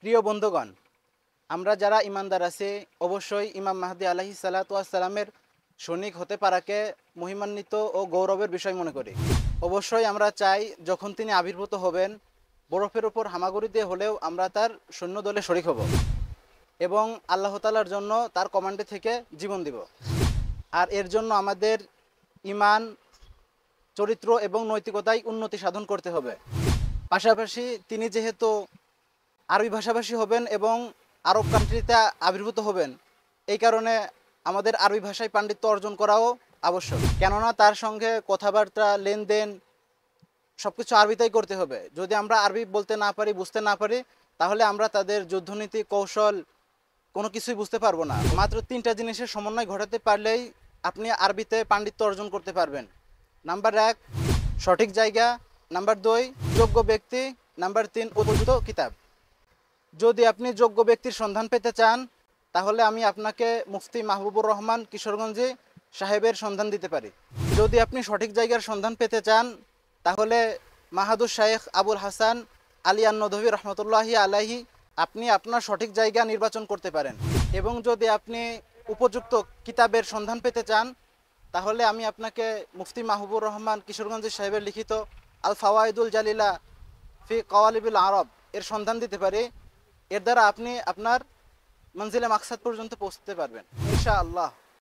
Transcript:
প্রিয় বন্ধুগণ, আমরা যারা ইমানদার আছি অবশ্যই ইমাম মাহদী আলাইহিস সালাতু ওয়াস সালামের সৈনিক হতে পারাকে মহিমান্বিত ও গৌরবের বিষয় মনে করি। অবশ্যই আমরা চাই যখন তিনি আবির্ভূত হবেন বরফের উপর হামাগুড়ি দিয়ে হলেও আমরা তার সৈন্যদলে শরিক হব এবং আল্লাহ তাআলার জন্য তার কমান্ডে থেকে জীবন দিব। আর এর জন্য আমাদের ঈমান, চরিত্র এবং নৈতিকতায় উন্নতি সাধন করতে হবে। পাশাপাশি তিনি যেহেতু আরবি ভাষাভাষী হবেন এবং আরব কান্ট্রিতে আবির্ভূত হবেন, এই কারণে আমাদের আরবি ভাষায় পাণ্ডিত্য অর্জন করাও আবশ্যক। কেননা তার সঙ্গে কথাবার্তা, লেনদেন সব কিছু আরবিতেই করতে হবে। যদি আমরা আরবি বলতে না পারি, বুঝতে না পারি, তাহলে আমরা তাদের যুদ্ধনীতি, কৌশল কোনো কিছুই বুঝতে পারবো না। মাত্র 3টা জিনিসের সমন্বয় ঘটাতে পারলেই আপনি আরবিতে পাণ্ডিত্য অর্জন করতে পারবেন। নাম্বার 1, সঠিক জায়গা। নাম্বার 2, যোগ্য ব্যক্তি। নাম্বার 3, উপযুক্ত কিতাব। যদি আপনি যোগ্য ব্যক্তির সন্ধান পেতে চান, তাহলে আমি আপনাকে মুফতি মাহবুবুর রহমান কিশোরগঞ্জি সাহেবের সন্ধান দিতে পারি। যদি আপনি সঠিক জায়গার সন্ধান পেতে চান, তাহলে মাহাদুর শায়েখ আবুল হাসান আলী আন-নদভী রহমতুল্লাহি আলাইহি আপনি আপনার সঠিক জায়গা নির্বাচন করতে পারেন। এবং যদি আপনি উপযুক্ত কিতাবের সন্ধান পেতে চান, তাহলে আমি আপনাকে মুফতি মাহবুবুর রহমান কিশোরগঞ্জি সাহেবের লিখিত আল ফাওয়াইদুল জালিলা ফি কাওয়ালিবিল আরব এর সন্ধান দিতে পারি। এর দ্বারা আপনি আপনার মঞ্জিলে মাকসাদ পর্যন্ত পৌঁছতে পারবেন ইনশাআল্লাহ।